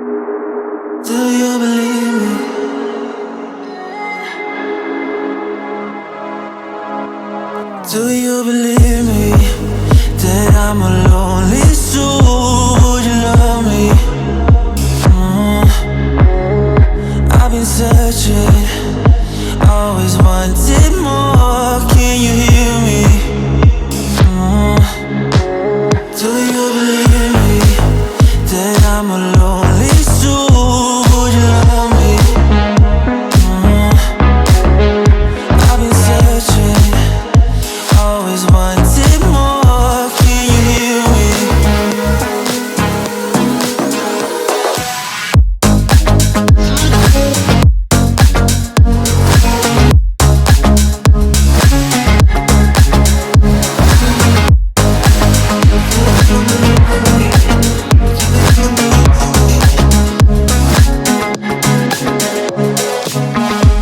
Do you believe me? Do you believe me that I'm a lonely soul? Would you love me? I've been searching, always wanted more. Can you hear me? Do you believe me that I'm a lonely soul? Would you love me? I've been searching, always wanted more. Can you hear me?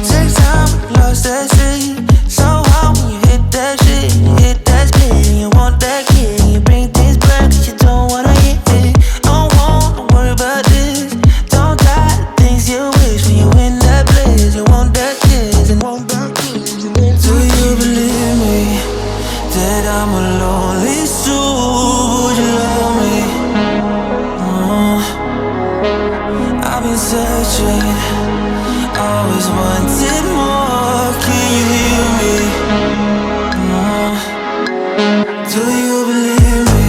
Take time, lost that shit. So hard when you hit that shit. You hit that spin, you want that kick. You bring things back 'cause you don't wanna hit it. Don't wanna worry about this. Don't die the things you wish when you in that place. You want that kiss and want that kiss. Do you believe me that I'm a lonely soul? Would you love me? I've been searching, always wanted more. Can you hear me? Do you believe me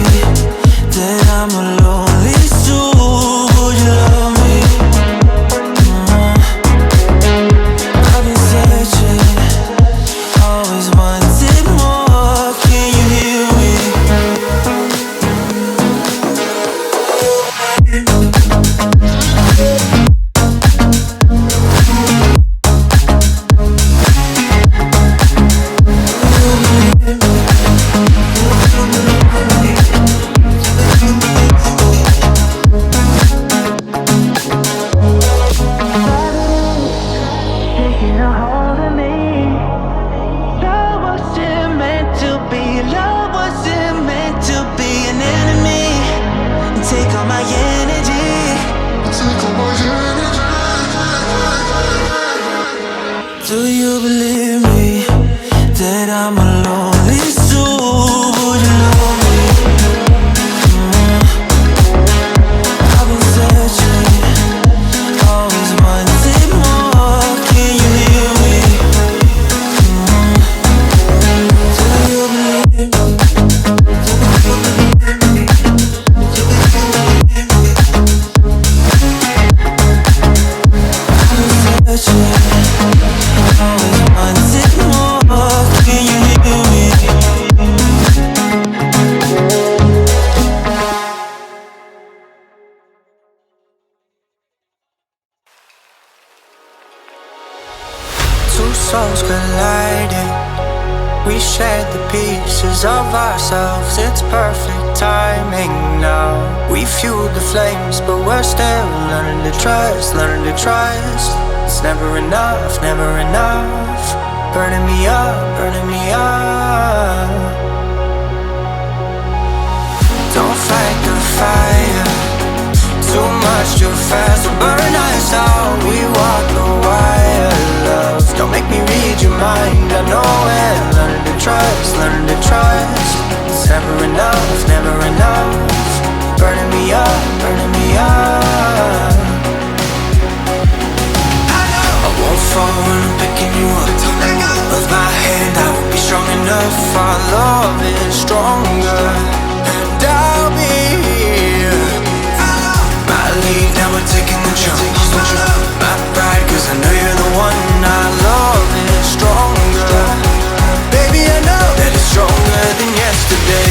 that I'm a lonely soul? Would you love me? I've been searching, always wanted more. Can you hear me? Taking a hold of me. Love wasn't meant to be. Love wasn't meant to be an enemy. Take all my energy. Do you believe me that I'm a lonely soul? Would you love me? I've been searching, always wanted more. Can you hear me? Do you believe me? I've been searching, always wanted more. Can you hear me? Two souls colliding. We shared the pieces of ourselves. It's perfect timing now. We fueled the flames, but we're still learning to trust, learning to trust. It's never enough, never enough. Burning me up, burning me up. Don't fight the fire. Too much, too fast, will burn us out. We walk the wire, love. Don't make me read your mind, I know it. Learning to trust, learning to trust. It's never enough, never enough. Burning me up, burning me up. I won't fall when I'm picking you up. With my hand, I won't be strong enough. Our love is stronger, and I'll be here. My lead, now we're taking the jump. My pride, 'cause I know you're the one. Our love is stronger. Baby, I know that it's stronger than yesterday.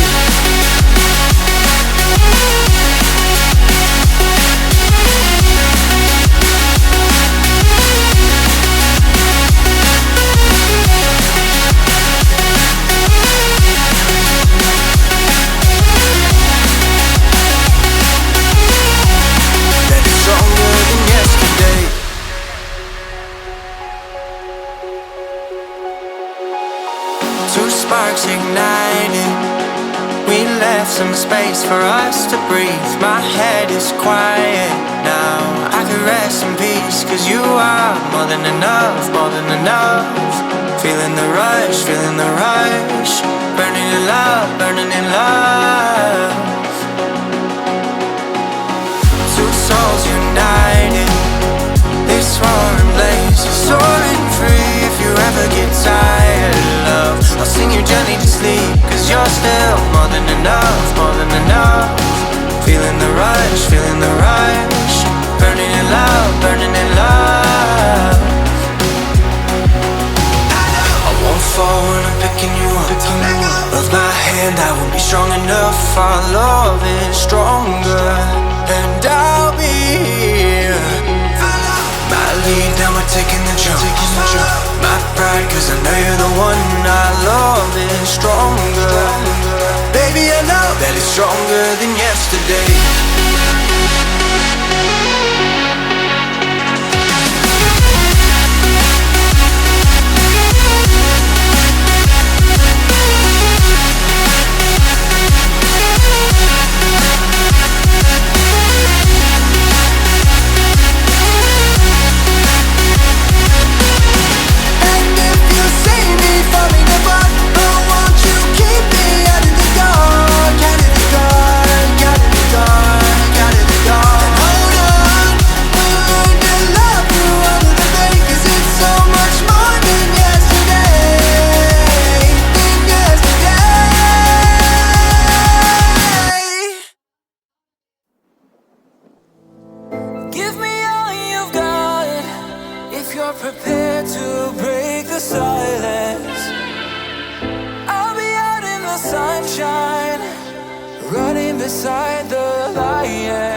That it's stronger than yesterday. Two sparks ignited. We left some space for us to breathe. My head is quiet now. than enough, more than enough. Feeling the rush, feeling the rush. Burning in love, burning in love. Two souls united, this roaring blaze is soaring free. If you ever get tired of love, I'll sing you gently to sleep, 'cause you're still more than enough, more than enough. Feeling the rush, feeling the rush. Burning in love, burning in love. I won't fall when I'm picking you up. Of my hand, I won't be strong enough. Our love is stronger, and I'll be here. My lead, now we're taking the jump. My pride, 'cause I know you're the one. Our love is stronger. Baby, I know that it's stronger than yesterday. Give me all you've got, if you're prepared to break the silence. I'll be out in the sunshine, running beside the lion.